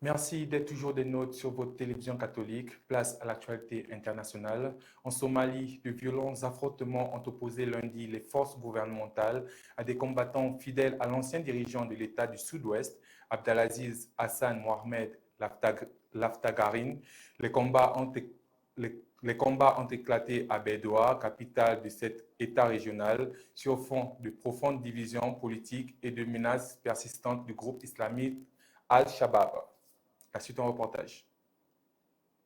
Merci d'être toujours des nôtres sur votre télévision catholique. Place à l'actualité internationale. En Somalie, de violents affrontements ont opposé lundi les forces gouvernementales à des combattants fidèles à l'ancien dirigeant de l'État du Sud-Ouest, Abdelaziz Hassan Mohamed Laftagarin. Les combats ont éclaté à Bédoua, capitale de cet État régional, sur fond de profondes divisions politiques et de menaces persistantes du groupe islamique Al-Shabaab. La suite en reportage.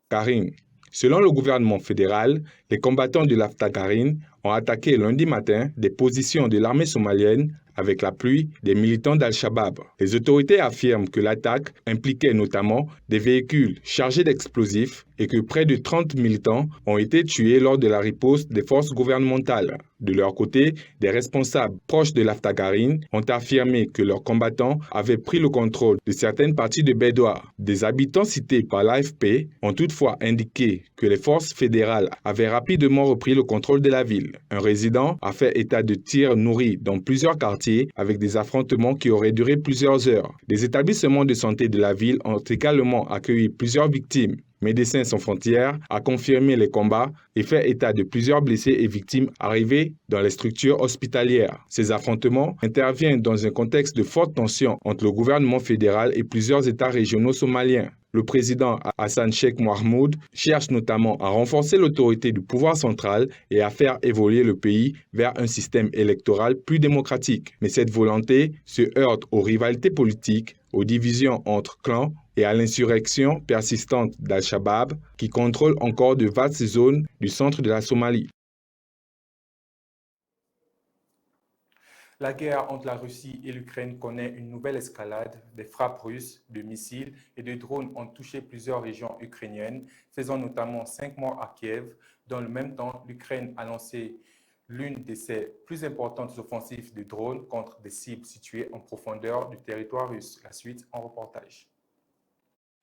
Karim. Selon le gouvernement fédéral, les combattants de l'Aftagarin ont attaqué lundi matin des positions de l'armée somalienne avec l'appui des militants d'Al-Shabaab. Les autorités affirment que l'attaque impliquait notamment des véhicules chargés d'explosifs et que près de 30 militants ont été tués lors de la riposte des forces gouvernementales. De leur côté, des responsables proches de l'Aftagarin ont affirmé que leurs combattants avaient pris le contrôle de certaines parties de Bédoua. Des habitants cités par l'AFP ont toutefois indiqué que les forces fédérales avaient rapidement repris le contrôle de la ville. Un résident a fait état de tirs nourris dans plusieurs quartiers avec des affrontements qui auraient duré plusieurs heures. Des établissements de santé de la ville ont également accueilli plusieurs victimes. Médecins sans frontières a confirmé les combats et fait état de plusieurs blessés et victimes arrivés dans les structures hospitalières. Ces affrontements interviennent dans un contexte de forte tension entre le gouvernement fédéral et plusieurs États régionaux somaliens. Le président Hassan Sheikh Mohamud cherche notamment à renforcer l'autorité du pouvoir central et à faire évoluer le pays vers un système électoral plus démocratique. Mais cette volonté se heurte aux rivalités politiques, aux divisions entre clans et à l'insurrection persistante d'Al-Shabaab qui contrôle encore de vastes zones du centre de la Somalie. La guerre entre la Russie et l'Ukraine connaît une nouvelle escalade. Des frappes russes de missiles et de drones ont touché plusieurs régions ukrainiennes, faisant notamment 5 morts à Kiev. Dans le même temps, l'Ukraine a lancé l'une de ses plus importantes offensives de drones contre des cibles situées en profondeur du territoire russe. La suite en reportage.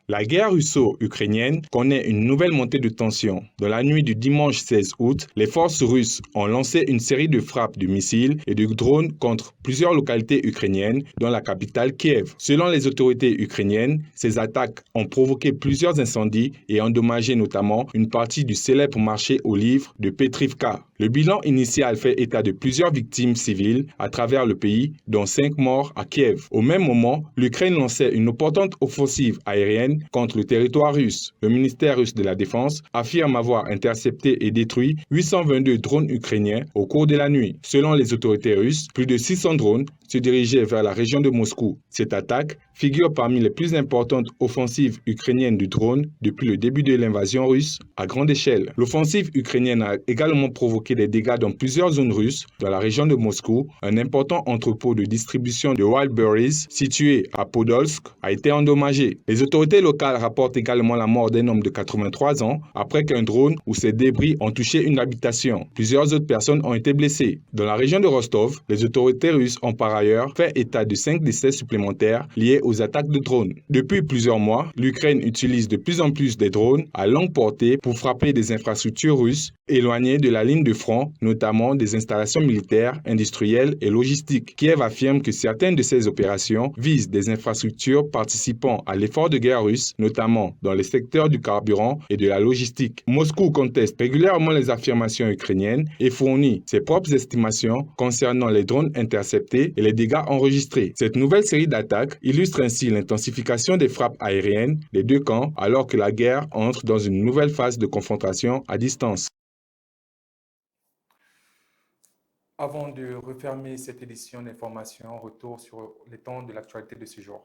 La guerre russo-ukrainienne connaît une nouvelle montée de tension. Dans la nuit du dimanche 16 août, les forces russes ont lancé une série de frappes de missiles et de drones contre plusieurs localités ukrainiennes, dont la capitale Kiev. Selon les autorités ukrainiennes, ces attaques ont provoqué plusieurs incendies et endommagé notamment une partie du célèbre marché aux livres de Petrivka. Le bilan initial fait état de plusieurs victimes civiles à travers le pays, dont 5 morts à Kiev. Au même moment, l'Ukraine lançait une importante offensive aérienne contre le territoire russe. Le ministère russe de la Défense affirme avoir intercepté et détruit 822 drones ukrainiens au cours de la nuit. Selon les autorités russes, plus de 600 drones se dirigeaient vers la région de Moscou. Cette attaque figure parmi les plus importantes offensives ukrainiennes du drone depuis le début de l'invasion russe à grande échelle. L'offensive ukrainienne a également provoqué des dégâts dans plusieurs zones russes. Dans la région de Moscou, un important entrepôt de distribution de Wildberries situé à Podolsk a été endommagé. Les autorités locales rapportent également la mort d'un homme de 83 ans après qu'un drone ou ses débris ont touché une habitation. Plusieurs autres personnes ont été blessées. Dans la région de Rostov, les autorités russes ont par ailleurs fait état de 5 décès supplémentaires liés aux attaques de drones. Depuis plusieurs mois, l'Ukraine utilise de plus en plus des drones à longue portée pour frapper des infrastructures russes éloignées de la ligne de front, notamment des installations militaires, industrielles et logistiques. Kiev affirme que certaines de ces opérations visent des infrastructures participant à l'effort de guerre russe, notamment dans les secteurs du carburant et de la logistique. Moscou conteste régulièrement les affirmations ukrainiennes et fournit ses propres estimations concernant les drones interceptés et les dégâts enregistrés. Cette nouvelle série d'attaques illustre ainsi l'intensification des frappes aériennes des deux camps alors que la guerre entre dans une nouvelle phase de confrontation à distance. Avant de refermer cette édition d'information, retour sur les temps de l'actualité de ce jour.